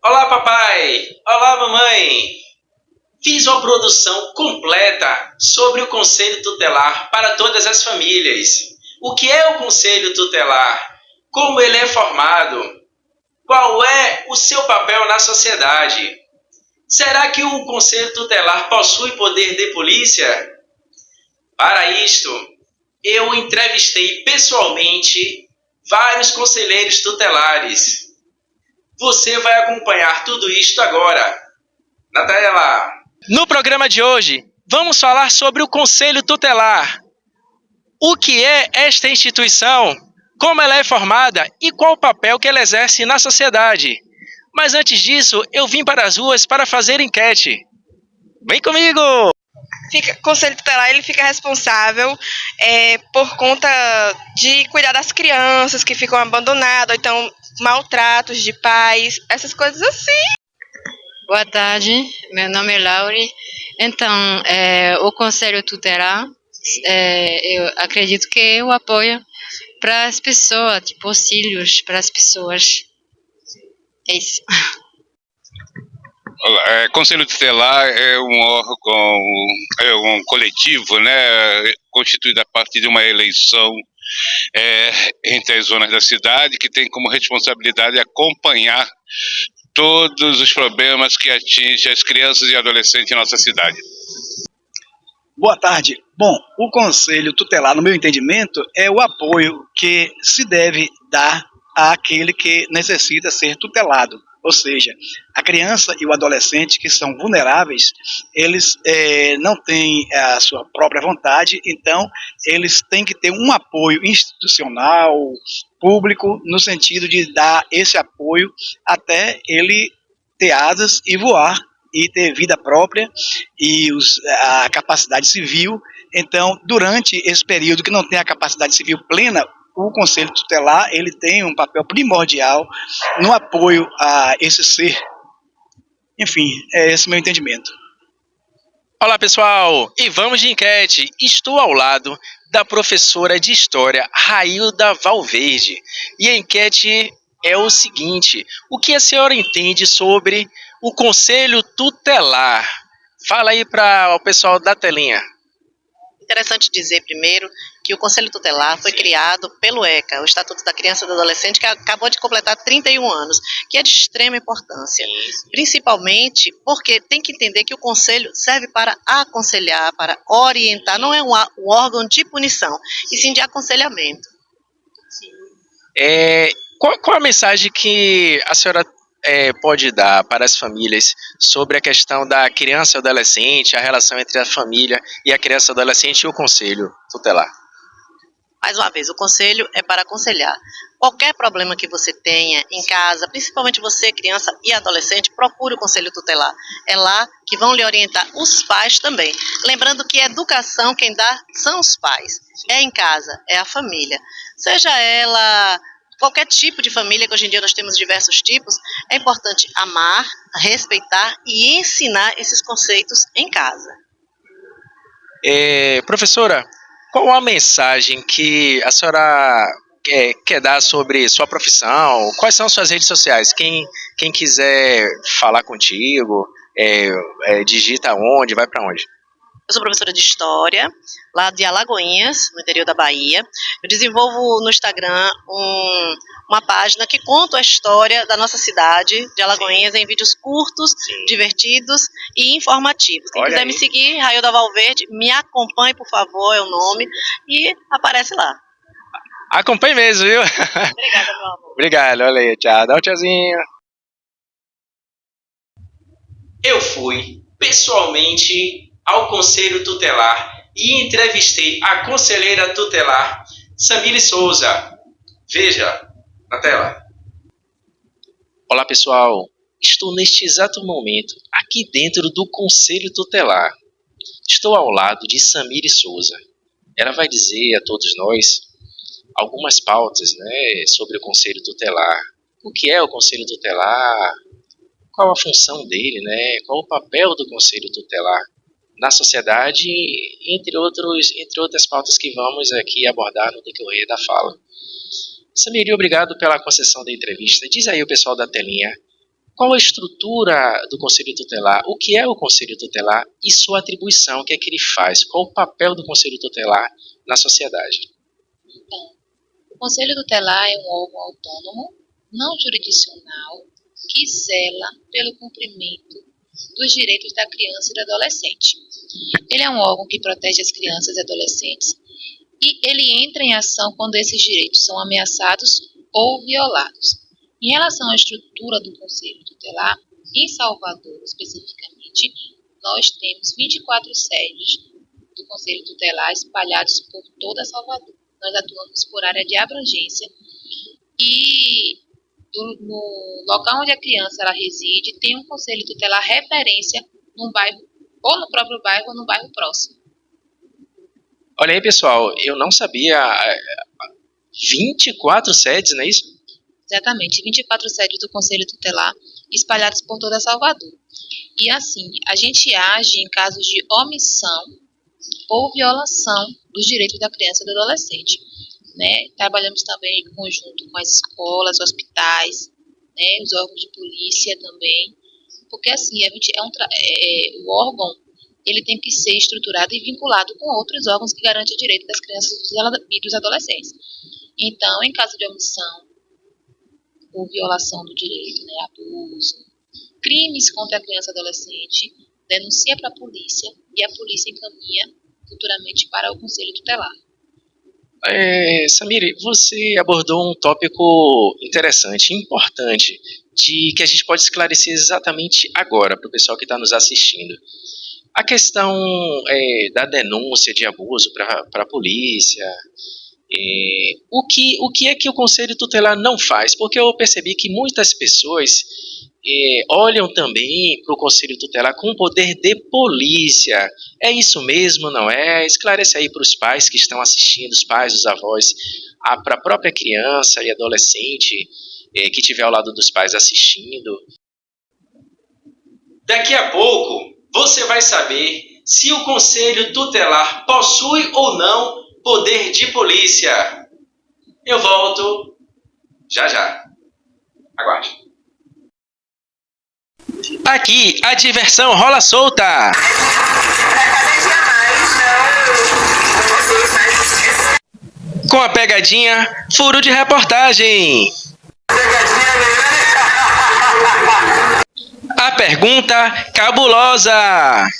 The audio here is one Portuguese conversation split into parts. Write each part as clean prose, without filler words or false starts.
Olá, papai! Olá, mamãe! Fiz uma produção completa sobre o Conselho Tutelar para todas as famílias. O que é o Conselho Tutelar? Como ele é formado? Qual é o seu papel na sociedade? Será que o Conselho Tutelar possui poder de polícia? Para isto, eu entrevistei pessoalmente vários conselheiros tutelares. Você vai acompanhar tudo isto agora, na tela. No programa de hoje, vamos falar sobre o Conselho Tutelar. O que é esta instituição, como ela é formada e qual o papel que ela exerce na sociedade. Mas antes disso, eu vim para as ruas para fazer enquete. Vem comigo! Conselho tutelar ele fica responsável por conta de cuidar das crianças que ficam abandonadas, ou então maltratos de pais, essas coisas assim. Boa tarde, meu nome é Laure. Então, o Conselho Tutelar, eu acredito que é o apoio para as pessoas, tipo auxílios para as pessoas. É isso. Olá, Conselho Tutelar é um órgão, é um coletivo, né, constituído a partir de uma eleição entre as zonas da cidade, que tem como responsabilidade acompanhar todos os problemas que atingem as crianças e adolescentes em nossa cidade. Boa tarde. Bom, o Conselho Tutelar, no meu entendimento, é o apoio que se deve dar àquele que necessita ser tutelado. Ou seja, a criança e o adolescente que são vulneráveis, eles não têm a sua própria vontade, então eles têm que ter um apoio institucional, público, no sentido de dar esse apoio até ele ter asas e voar e ter vida própria e a capacidade civil. Então, durante esse período que não tem a capacidade civil plena, o Conselho Tutelar ele tem um papel primordial no apoio a esse ser. Enfim, é esse o meu entendimento. Olá, pessoal! E vamos de enquete. Estou ao lado da professora de História, Railda Valverde. E a enquete é o seguinte: o que a senhora entende sobre o Conselho Tutelar? Fala aí para o pessoal da telinha. Interessante dizer primeiro que o Conselho Tutelar foi criado pelo ECA, o Estatuto da Criança e do Adolescente, que acabou de completar 31 anos, que é de extrema importância, principalmente porque tem que entender que o Conselho serve para aconselhar, para orientar, não é um órgão de punição, e sim de aconselhamento. Qual a mensagem que a senhora pode dar para as famílias sobre a questão da criança e adolescente, a relação entre a família e a criança e adolescente e o Conselho Tutelar? Mais uma vez, o conselho é para aconselhar. Qualquer problema que você tenha em casa, principalmente você, criança e adolescente, procure o conselho tutelar. É lá que vão lhe orientar os pais também. Lembrando que educação quem dá são os pais. É em casa, é a família. Seja ela qualquer tipo de família, que hoje em dia nós temos diversos tipos, é importante amar, respeitar e ensinar esses conceitos em casa. Professora, qual a mensagem que a senhora quer dar sobre sua profissão? Quais são suas redes sociais? Quem quiser falar contigo, digita onde, vai para onde? Eu sou professora de História, lá de Alagoinhas, no interior da Bahia. Eu desenvolvo no Instagram uma página que conta a história da nossa cidade de Alagoinhas em vídeos curtos, divertidos e informativos. Quem quiser me seguir, Railda Valverde, me acompanhe, por favor, é o nome, e aparece lá. Acompanhe mesmo, viu? Obrigada, meu amor. Obrigado, olha aí, tchau. Dá um tchauzinho. Eu fui pessoalmente ao Conselho Tutelar e entrevistei a conselheira tutelar Samile Souza. Veja na tela. Olá, pessoal. Estou neste exato momento aqui dentro do Conselho Tutelar. Estou ao lado de Samile Souza. Ela vai dizer a todos nós algumas pautas, né, sobre o Conselho Tutelar. O que é o Conselho Tutelar? Qual a função dele, né? Qual o papel do Conselho Tutelar na sociedade, entre outras pautas que vamos aqui abordar no decorrer da fala. Samiri, obrigado pela concessão da entrevista. Diz aí o pessoal da telinha, qual a estrutura do Conselho Tutelar? O que é o Conselho Tutelar e sua atribuição? O que é que ele faz? Qual o papel do Conselho Tutelar na sociedade? Então, o Conselho Tutelar é um órgão autônomo, não jurisdicional, que zela pelo cumprimento dos direitos da criança e do adolescente. Ele é um órgão que protege as crianças e adolescentes e ele entra em ação quando esses direitos são ameaçados ou violados. Em relação à estrutura do Conselho Tutelar, em Salvador especificamente, nós temos 24 sedes do Conselho Tutelar espalhados por toda Salvador. Nós atuamos por área de abrangência e no local onde a criança ela reside tem um Conselho Tutelar referência num bairro, ou no próprio bairro ou no bairro próximo. Olha aí, pessoal, eu não sabia. 24 sedes, não é isso? Exatamente, 24 sedes do Conselho Tutelar espalhados por toda Salvador. E assim, a gente age em casos de omissão ou violação dos direitos da criança e do adolescente. Né? Trabalhamos também em conjunto com as escolas, hospitais, né? Os órgãos de polícia também, porque assim, o órgão ele tem que ser estruturado e vinculado com outros órgãos que garantem o direito das crianças e dos adolescentes. Então, em caso de omissão ou violação do direito, né, abuso, crimes contra a criança e adolescente, denuncia para a polícia e a polícia encaminha futuramente para o Conselho Tutelar. Samiri, você abordou um tópico interessante, importante, que a gente pode esclarecer exatamente agora para o pessoal que está nos assistindo. A questão da denúncia de abuso para a polícia, o que é que o Conselho Tutelar não faz? Porque eu percebi que muitas pessoas olham também para o Conselho Tutelar com poder de polícia. É isso mesmo, não é? Esclarece aí para os pais que estão assistindo, os pais, os avós, para a própria criança e adolescente que estiver ao lado dos pais assistindo. Daqui a pouco você vai saber se o Conselho Tutelar possui ou não poder de polícia. Eu volto já já. Aguarde. Aqui a diversão rola solta. Com a pegadinha, furo de reportagem. A pergunta cabulosa. O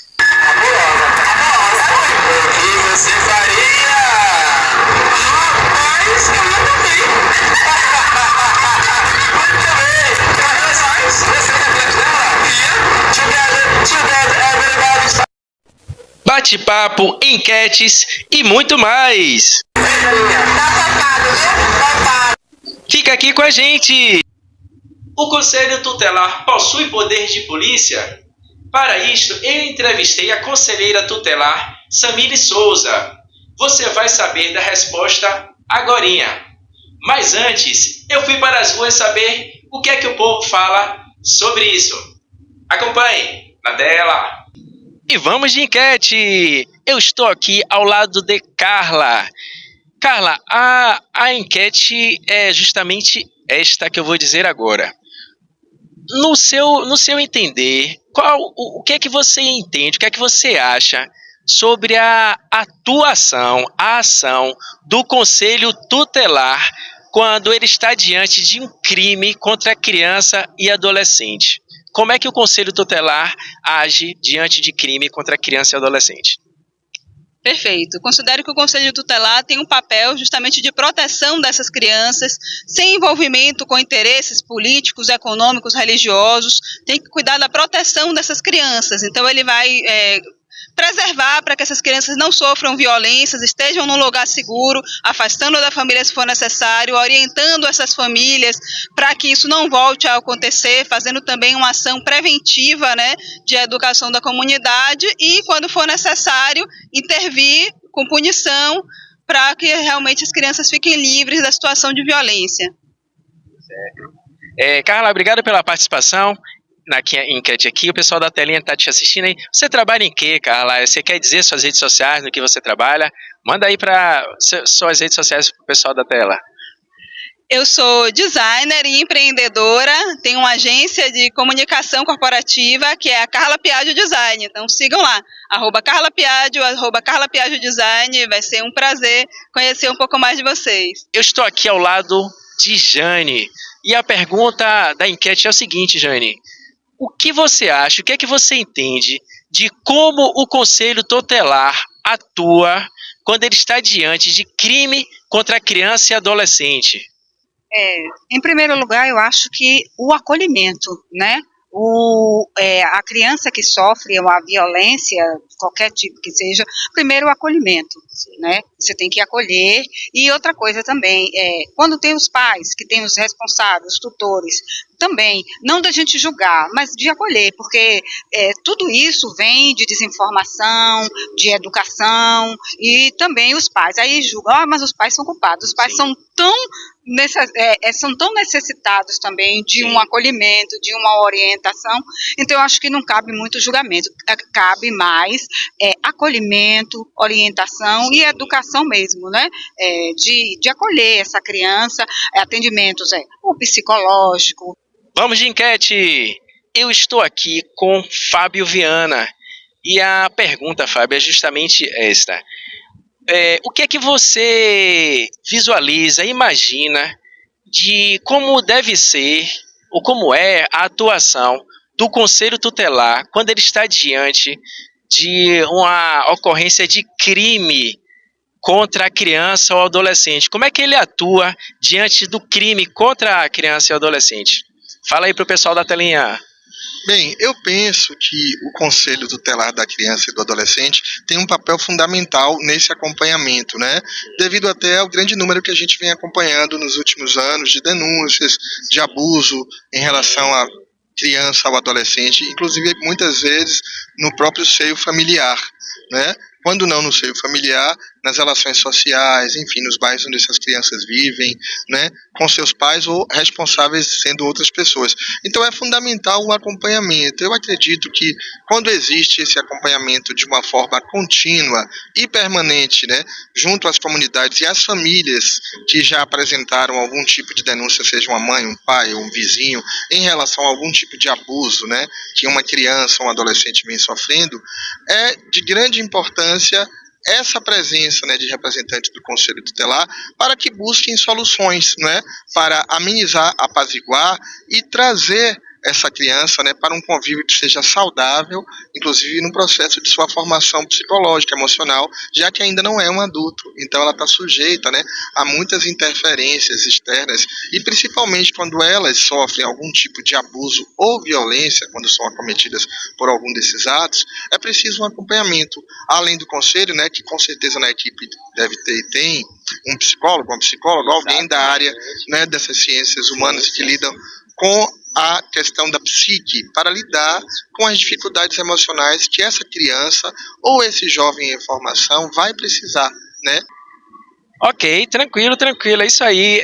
que você faria? Rapaz, eu nunca vi. Muito bem. Congratulações. Você quer ver dela? Bate-papo, enquetes e muito mais. Fica aqui com a gente. O Conselho Tutelar possui poder de polícia? Para isto, eu entrevistei a conselheira tutelar Samiri Souza. Você vai saber da resposta agorinha. Mas antes, eu fui para as ruas saber o que é que o povo fala sobre isso. Acompanhe na tela. E vamos de enquete. Eu estou aqui ao lado de Carla. Carla, a enquete é justamente esta que eu vou dizer agora. No seu entender, o que é que você entende, o que é que você acha sobre a atuação, a ação do Conselho Tutelar quando ele está diante de um crime contra a criança e adolescente? Como é que o Conselho Tutelar age diante de crime contra a criança e adolescente? Perfeito. Considero que o Conselho Tutelar tem um papel justamente de proteção dessas crianças, sem envolvimento com interesses políticos, econômicos, religiosos. Tem que cuidar da proteção dessas crianças. Então ele vai preservar para que essas crianças não sofram violências, estejam num lugar seguro, afastando da família se for necessário, orientando essas famílias para que isso não volte a acontecer, fazendo também uma ação preventiva, né, de educação da comunidade e, quando for necessário, intervir com punição para que realmente as crianças fiquem livres da situação de violência. Carla, obrigado pela participação na enquete aqui. O pessoal da telinha está te assistindo aí. Você trabalha em quê, Carla? Você quer dizer suas redes sociais, no que você trabalha? Manda aí para suas redes sociais para o pessoal da tela. Eu sou designer e empreendedora, tenho uma agência de comunicação corporativa que é a Carla Piaggio Design. Então sigam lá, @Carla Piaggio, @Carla Piaggio Design. Vai ser um prazer conhecer um pouco mais de vocês. Eu estou aqui ao lado de Jane. E a pergunta da enquete é o seguinte, Jane. O que você acha, o que é que você entende de como o Conselho Tutelar atua quando ele está diante de crime contra a criança e adolescente? Em primeiro lugar, eu acho que o acolhimento, né? A criança que sofre uma violência, qualquer tipo que seja, primeiro o acolhimento, né? Você tem que acolher. E outra coisa também, quando tem os pais, que tem os responsáveis, os tutores, também, não da gente julgar, mas de acolher, porque tudo isso vem de desinformação, de educação, e também os pais. Aí julgam, mas os pais são culpados. Os pais são tão necessitados também de um acolhimento, de uma orientação, então eu acho que não cabe muito julgamento, cabe mais acolhimento, orientação e educação mesmo, né? De acolher essa criança, atendimentos, o psicológico. Vamos de enquete! Eu estou aqui com Fábio Viana e a pergunta, Fábio, é justamente esta. O que é que você visualiza, imagina de como deve ser ou como é a atuação do Conselho Tutelar quando ele está diante de uma ocorrência de crime contra a criança ou adolescente? Como é que ele atua diante do crime contra a criança e adolescente? Fala aí para o pessoal da telinha. Bem, eu penso que o Conselho Tutelar da Criança e do Adolescente tem um papel fundamental nesse acompanhamento, né? Devido até ao grande número que a gente vem acompanhando nos últimos anos de denúncias, de abuso em relação à criança ao adolescente, inclusive muitas vezes no próprio seio familiar, né? Quando não no seio familiar, nas relações sociais, enfim, nos bairros onde essas crianças vivem, né, com seus pais ou responsáveis sendo outras pessoas. Então é fundamental o acompanhamento. Eu acredito que quando existe esse acompanhamento de uma forma contínua e permanente, né, junto às comunidades e às famílias que já apresentaram algum tipo de denúncia, seja uma mãe, um pai ou um vizinho, em relação a algum tipo de abuso, né, que uma criança ou um adolescente vem sofrendo, é de grande importância essa presença, né, de representantes do Conselho Tutelar para que busquem soluções, né, para amenizar, apaziguar e trazer essa criança, né, para um convívio que seja saudável, inclusive no processo de sua formação psicológica, emocional, já que ainda não é um adulto, então ela está sujeita, né, a muitas interferências externas e principalmente quando elas sofrem algum tipo de abuso ou violência, quando são acometidas por algum desses atos, é preciso um acompanhamento, além do conselho, né, que com certeza na equipe deve ter e tem um psicólogo, uma psicóloga, alguém da área, né, dessas ciências humanas que lidam com a questão da psique para lidar com as dificuldades emocionais que essa criança ou esse jovem em formação vai precisar, né? Ok, tranquilo, é isso aí.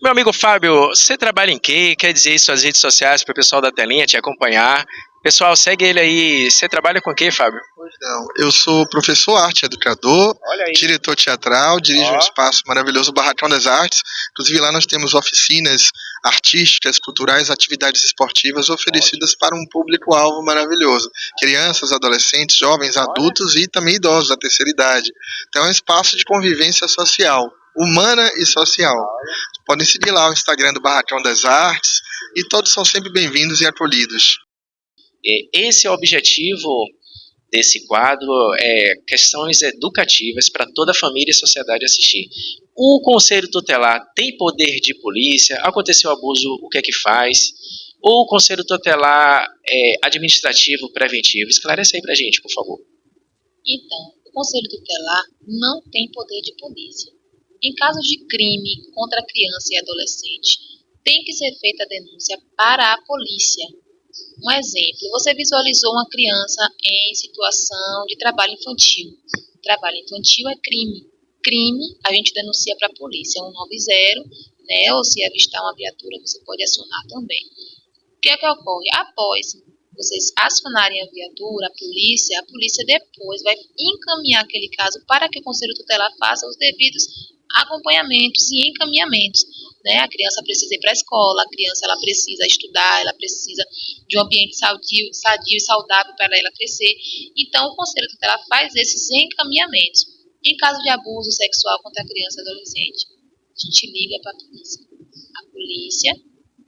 Meu amigo Fábio, você trabalha em quê? Quer dizer suas redes sociais para o pessoal da telinha te acompanhar? Pessoal, segue ele aí. Você trabalha com o quê, Fábio? Não, eu sou professor arte educador, diretor teatral, dirijo um espaço maravilhoso, o Barracão das Artes. Inclusive lá nós temos oficinas artísticas, culturais, atividades esportivas oferecidas para um público-alvo maravilhoso. Crianças, adolescentes, jovens, adultos e também idosos da terceira idade. Então é um espaço de convivência social, humana e social. Podem seguir lá o Instagram do Barracão das Artes e todos são sempre bem-vindos e acolhidos. Esse é o objetivo desse quadro, questões educativas para toda a família e sociedade assistir. O Conselho Tutelar tem poder de polícia? Aconteceu abuso, o que é que faz? Ou o Conselho Tutelar é administrativo, preventivo? Esclarece aí para a gente, por favor. Então, o Conselho Tutelar não tem poder de polícia. Em casos de crime contra criança e adolescente, tem que ser feita a denúncia para a polícia. Um exemplo, você visualizou uma criança em situação de trabalho infantil. Trabalho infantil é crime. Crime, a gente denuncia para a polícia, 190, né? Ou se avistar uma viatura, você pode acionar também. O que é que ocorre? Após vocês acionarem a viatura, a polícia depois vai encaminhar aquele caso para que o Conselho Tutelar faça os devidos acompanhamentos e encaminhamentos. Né? A criança precisa ir para a escola, a criança ela precisa estudar, ela precisa de um ambiente sadio e saudável para ela crescer. Então, o Conselho Tutelar faz esses encaminhamentos. Em caso de abuso sexual contra a criança e adolescente, a gente liga para a polícia. A polícia,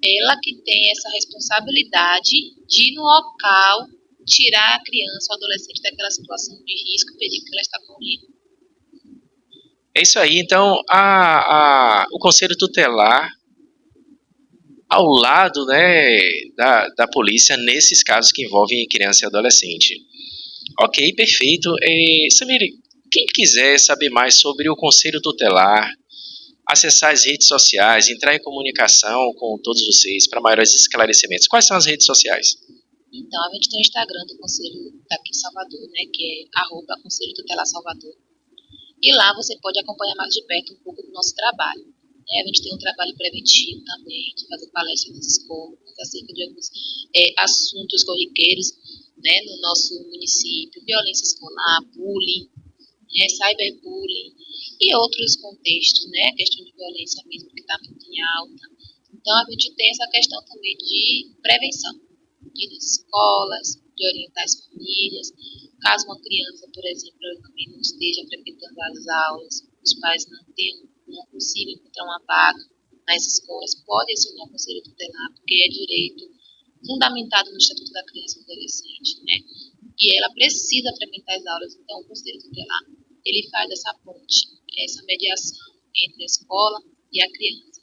ela que tem essa responsabilidade de, no local, tirar a criança ou adolescente daquela situação de risco e perigo que ela está correndo. É isso aí, então o Conselho Tutelar, ao lado, né, da polícia, nesses casos que envolvem criança e adolescente. Ok, perfeito. Samir, quem quiser saber mais sobre o Conselho Tutelar, acessar as redes sociais, entrar em comunicação com todos vocês para maiores esclarecimentos, quais são as redes sociais? Então, a gente tem o Instagram do Conselho daqui de Salvador, né, que é @Conselho Tutelar Salvador. E lá você pode acompanhar mais de perto um pouco do nosso trabalho. Né? A gente tem um trabalho preventivo também, de fazer palestras nas escolas, acerca de alguns assuntos corriqueiros, né, no nosso município, violência escolar, bullying, né, cyberbullying e outros contextos, né, questão de violência mesmo que está muito em alta. Então, a gente tem essa questão também de prevenção, de ir nas escolas, de orientar as famílias. Caso uma criança, por exemplo, não esteja frequentando as aulas, os pais não consigam encontrar uma vaga nas escolas, pode acionar o Conselho Tutelar, porque é direito fundamentado no Estatuto da Criança e do Adolescente, né? E ela precisa frequentar as aulas, então o Conselho Tutelar, ele faz essa ponte, essa mediação entre a escola e a criança.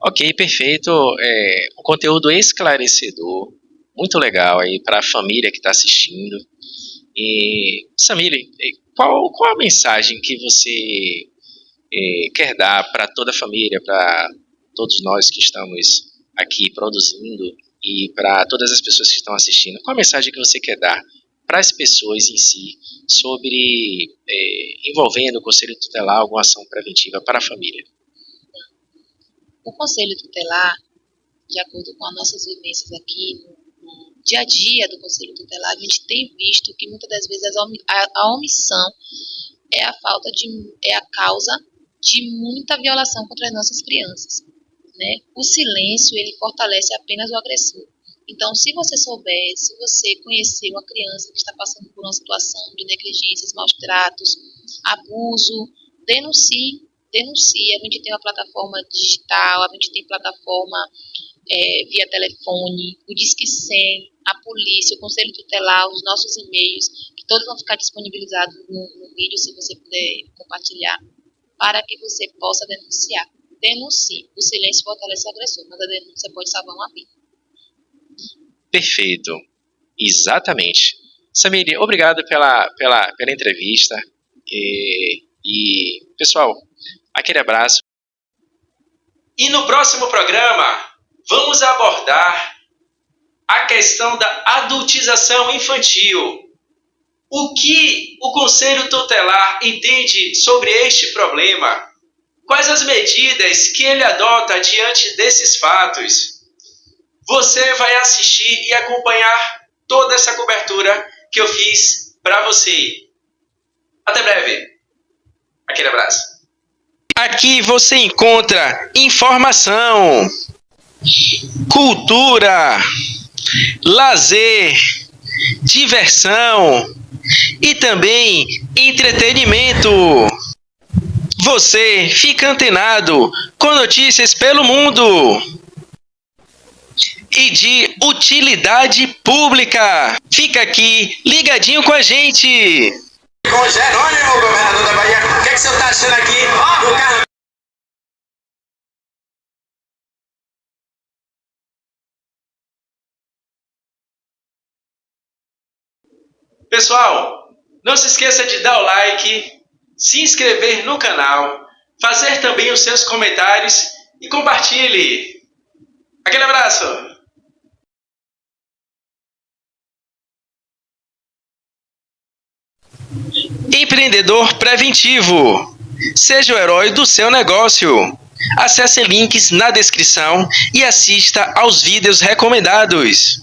Ok, perfeito. Um conteúdo esclarecedor, muito legal aí para a família que está assistindo. E, Samir, qual a mensagem que você quer dar para toda a família, para todos nós que estamos aqui produzindo e para todas as pessoas que estão assistindo? Qual a mensagem que você quer dar para as pessoas em si sobre envolvendo o Conselho Tutelar, alguma ação preventiva para a família? O Conselho Tutelar, de acordo com as nossas vivências aqui no dia a dia do Conselho Tutelar, a gente tem visto que muitas das vezes a omissão é a causa de muita violação contra as nossas crianças. Né? O silêncio, ele fortalece apenas o agressor. Então, se você souber, se você conhecer uma criança que está passando por uma situação de negligências, maus tratos, abuso, denuncie. A gente tem uma plataforma digital, a gente tem plataforma via telefone, o Disque 100, a polícia, o Conselho Tutelar, os nossos e-mails, que todos vão ficar disponibilizados no vídeo, se você puder compartilhar, para que você possa denunciar. Denuncie. O silêncio fortalece o agressor, mas a denúncia pode salvar uma vida. Perfeito. Exatamente. Samir, obrigado pela entrevista. E, pessoal, aquele abraço. E no próximo programa, vamos abordar a questão da adultização infantil. O que o Conselho Tutelar entende sobre este problema? Quais as medidas que ele adota diante desses fatos? Você vai assistir e acompanhar toda essa cobertura que eu fiz para você. Até breve. Aquele abraço. Aqui você encontra informação, cultura, lazer, diversão e também entretenimento. Você fica antenado com notícias pelo mundo e de utilidade pública. Fica aqui ligadinho com a gente. Com Jerônimo, governador da Bahia, o que é que o senhor está achando aqui do carnaval? Pessoal, não se esqueça de dar o like, se inscrever no canal, fazer também os seus comentários e compartilhe. Aquele abraço! Empreendedor preventivo. Seja o herói do seu negócio. Acesse links na descrição e assista aos vídeos recomendados.